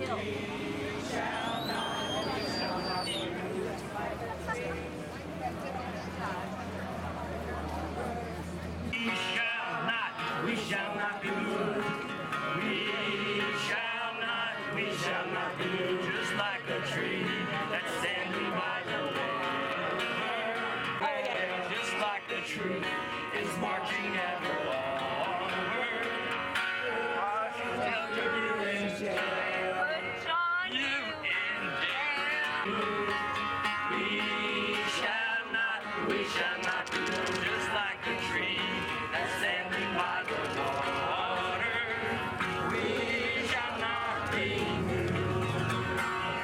We shall not be moved. We shall not be moved. Just like a tree that's standing by the river. Just like the truth is marching ever onward. I shall tell you in jail. You in jail. We shall not be moved. Just like a tree that's standing by the water. We shall not be moved.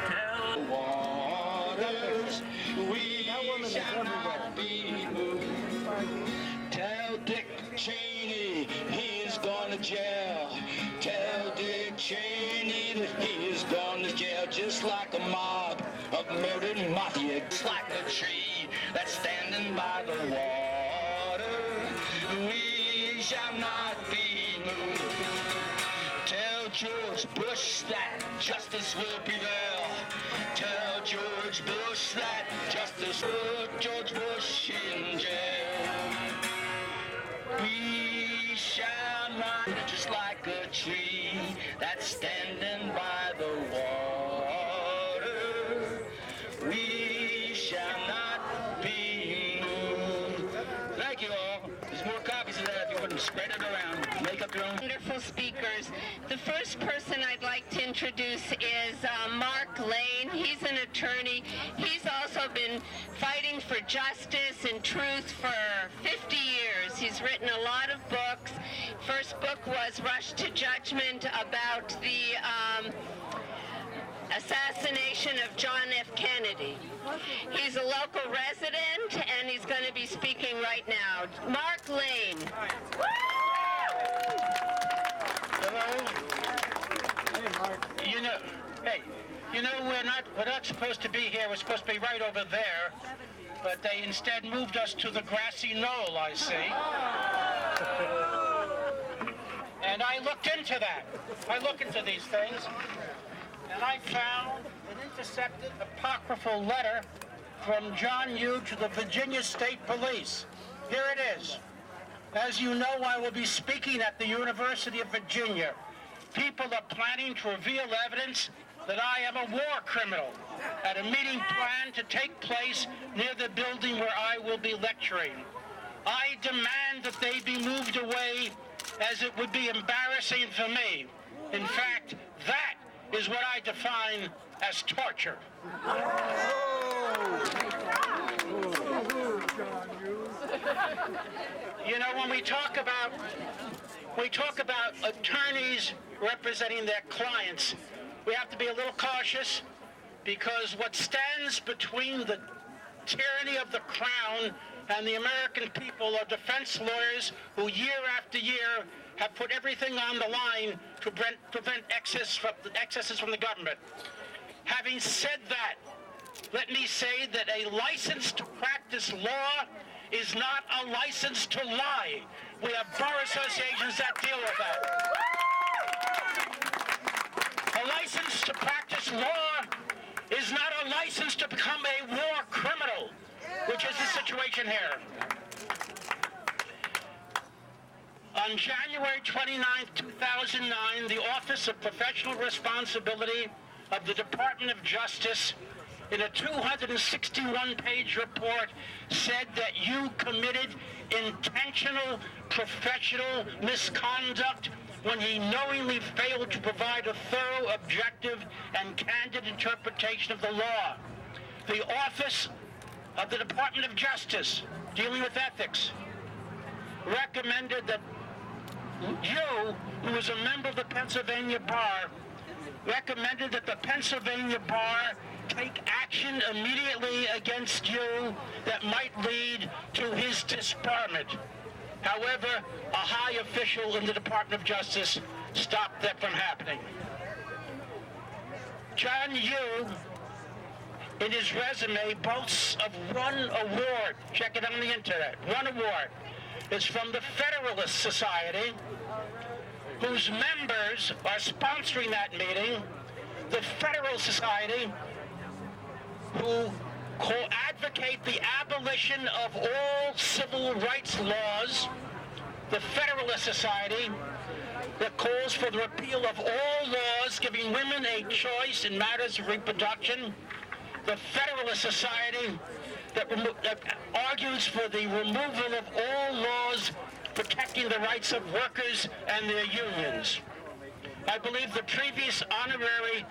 Tell the waters, we shall not be moved. Tell Dick Cheney he's going to jail. Tell Dick Cheney that he's going to jail. Just like a mob of murdered mafia. Just like a tree that's standing by the water. We shall not be moved. Tell George Bush that justice will prevail. Tell George Bush that justice will put George Bush in jail. We shall not, just like a tree that's standing by the water. We shall not be moved. Thank you all. There's more copies of that if you wouldn't spread it around. Make up your own. Wonderful speakers. The first person I'd like to introduce is Mark Lane. He's an attorney. He's also been fighting for justice and truth for 50 years. He's written a lot of books. First book was Rush to Judgment, about the assassination of John F. Kennedy. He's a local resident, and he's going to be speaking right now. Mark Lane. Hello. Hey, Mark. You know, we're not supposed to be here. We're supposed to be right over there, but they instead moved us to the grassy knoll, I see. And I looked into that. I look into these things, and I found an intercepted apocryphal letter from John Yoo to the Virginia State Police. Here it is. As you know, I will be speaking at the University of Virginia. People are planning to reveal evidence that I am a war criminal at a meeting planned to take place near the building where I will be lecturing. I demand that they be moved away, as it would be embarrassing for me. In fact, that is what I define as torture. You know, when we talk about attorneys representing their clients, we have to be a little cautious, because what stands between the tyranny of the crown and the American people are defense lawyers who year after year have put everything on the line to prevent excesses from the government. Having said that, let me say that a license to practice law is not a license to lie. We have bar associations that deal with that. A license to practice law is not a license to become a war criminal, which is the situation here. On January 29, 2009, the Office of Professional Responsibility of the Department of Justice, in a 261-page report, said that you committed intentional professional misconduct when he knowingly failed to provide a thorough, objective, and candid interpretation of the law. The Office of the Department of Justice, dealing with ethics, recommended that you, who is a member of the Pennsylvania Bar, recommended that the Pennsylvania Bar take action immediately against you that might lead to his disbarment. However, a high official in the Department of Justice stopped that from happening. John Yoo, in his resume, boasts of one award. Check it on the internet. One award. It's from the Federalist Society, whose members are sponsoring that meeting. the Federal Society, who advocate the abolition of all civil rights laws, the Federalist Society, that calls for the repeal of all laws giving women a choice in matters of reproduction, the Federalist Society that argues for the removal of all laws protecting the rights of workers and their unions. I believe the previous honorary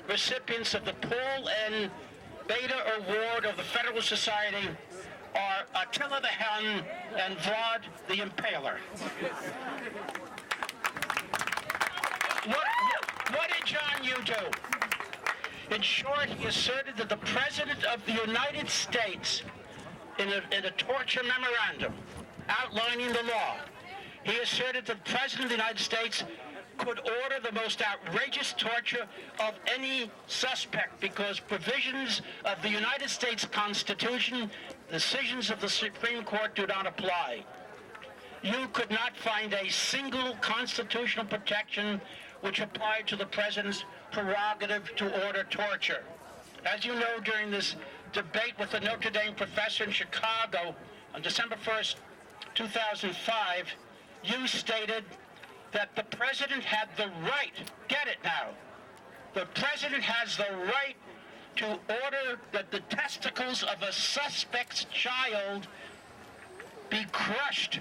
recipients of the Paul N. Beta Award of the Federalist Society are Attila the Hun and Vlad the Impaler. What did John Yoo do? In short, he asserted that the President of the United States, in a torture memorandum outlining the law, he asserted that the President of the United States could order the most outrageous torture of any suspect because provisions of the United States Constitution, decisions of the Supreme Court do not apply. You could not find a single constitutional protection which applied to the President's prerogative to order torture. As you know, during this debate with the Notre Dame professor in Chicago on December 1st, 2005, you stated that the President had the right, get it now, the President has the right to order that the testicles of a suspect's child be crushed